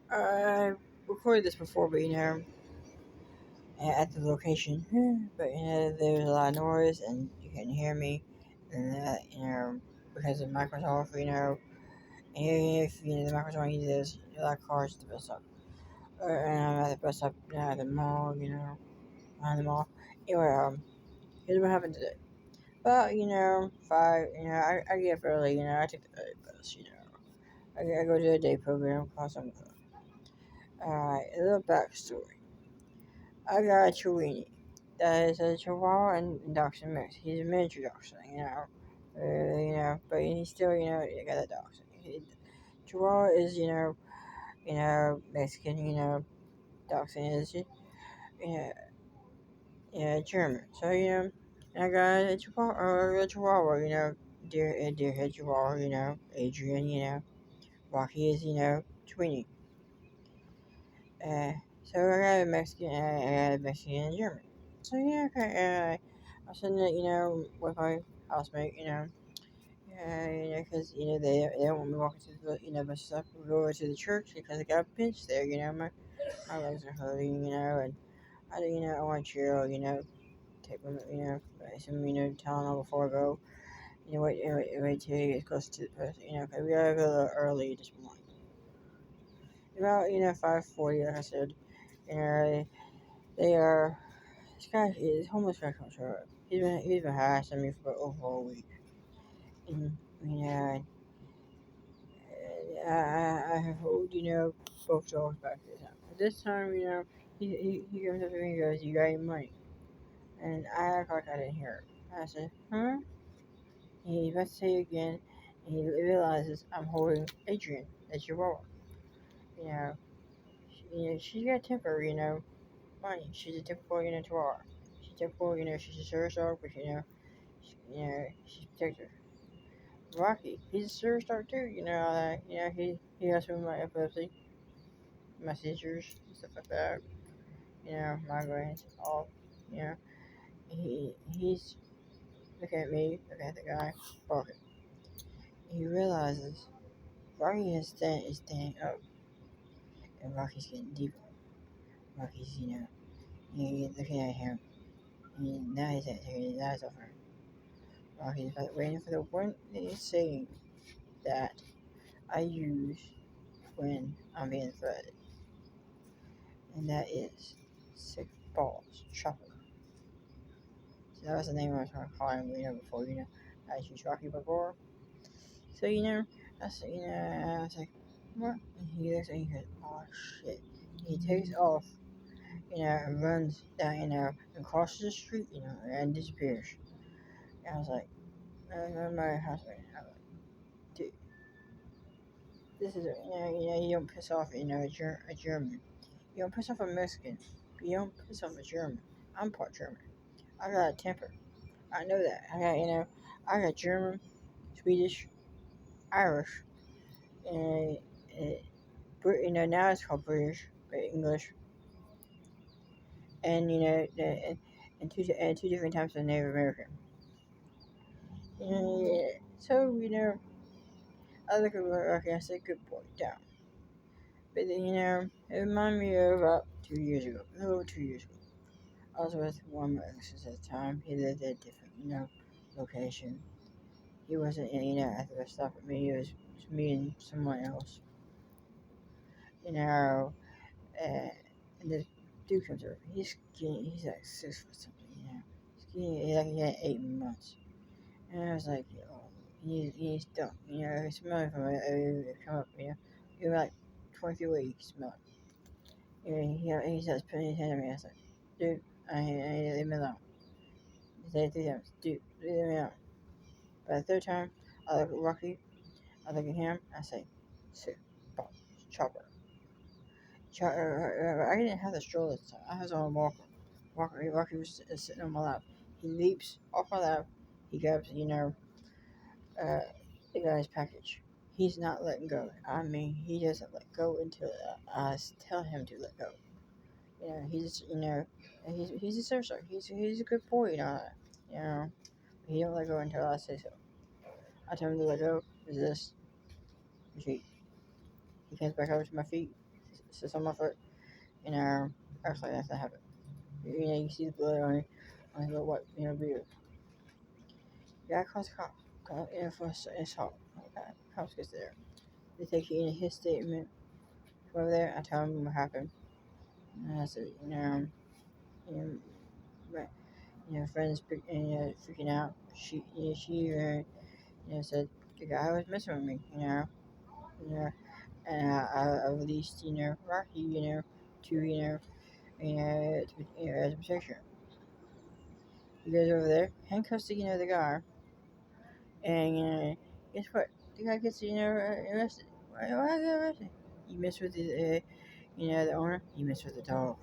I recorded this before, but at the location, but there's a lot of noise and you couldn't hear me, and because the microphone's off, and if the microphone's on, there's a lot of cars at the bus stop, and I'm at the bus stop, at the mall, behind the mall. Anyway, here's what happened today. Well, five, I get up early, I take the early bus, I go to a day program called some. Alright, a little backstory. I got a Chiweenie. That is a Chihuahua and Dachshund mix. He's a miniature Dachshund, but he's still, got a Dachshund. Chihuahua is, Mexican, Dachshund is, know, German. So, I got a Chihuahua, a deer-head Chihuahua, Adrian, Rocky is, Tweenie. Uh, so I got a Mexican, and German. So yeah, okay. I was sitting there, with my housemate, because they don't want me walking to the bus stop or go to the church because I got pinched there. My legs are hurting, and I want to chill, take them, buy some, Tylenol before I go. Wait till it gets close to the bus, because we gotta go a little early this morning. About 5:40, like I said, you know they are. This guy is homeless guy comes over. He's been harassing me for over a week. And I have hold both dogs back to his house. But this time, he comes up to me and goes, "You got any money?" And I act like I didn't hear it. I said, "Huh?" He's about to say it again, and he realizes I'm holding Adrian, the Chihuahua. You know, she's got a temper. Money. She's a typical Chihuahua. She's typical. She's a service dog, but she's protective. Rocky, he's a serious dog too. He has some of my epilepsy, my seizures, and stuff like that. Migraines, all. You know, he's looking at me, looking at the guy, barking. He realizes Rocky is standing up, and Rocky's getting deeper. Rocky's, he's looking at him. Now he's taking his eyes off her. Rocky's like waiting for the one saying that I use when I'm being threatened, and that is Sick Balls Chopper. So that was the name I was trying to call him, before, I used Rocky before. So, I was like, what? And he looks and he goes, oh shit. He takes off, and runs down, and crosses the street, and disappears. And I was like, my housemate, I was like, dude, this is, you don't piss off, a German. You don't piss off a Mexican. You don't piss off a German. I'm part German. I got a temper. I know that. I got German, Swedish, Irish, and, now it's called British, but English, and two different types of Native American. So I look at Rocky and I said, "Good boy, down." But then it reminded me of about 2 years ago, a little over 2 years ago. I was with one of my exes at the time. He lived at a different, location. He wasn't, at the bus stop with me. It was me and someone else. You know, and the dude comes over. He's skinny. He's like 6 foot something. Skinny. He's like he had 8 months. And I was like, oh, he's dumb. He's smelling from it. Come up. You're like 20 feet away. You can smell it. He starts putting his hand on me. I was like, dude, I leave me alone. He said it 3 times. Dude, leave me alone. By the third time, I look at Rocky. I look at him. I say, sit, ball, chopper. I didn't have the stroller this time. I was on a walker. Walker was sitting on my lap. He leaps off my lap. He grabs, uh, the guy's package. He's not letting go. I mean, he doesn't let go until I tell him to let go. He's a surfer. He's a good boy, You know, he don't let go until I say so. I tell him to let go. Resist. Retreat. He comes back over to my feet. sits on my foot, you know, actually that's not happen. You know, you see the blood on his little white, beard. Guy calls the cops, for assault. Cops gets there. They take you in his statement. Go over there, I tell him what happened. And I said, you know, my, friends freaking out. She said the guy was messing with me, you know, and I released, Rocky, to, as a protection. He goes over there, handcuffs, the guy, and, guess what? The guy gets, arrested. Why get arrested? You mess with the owner, you mess with the dog.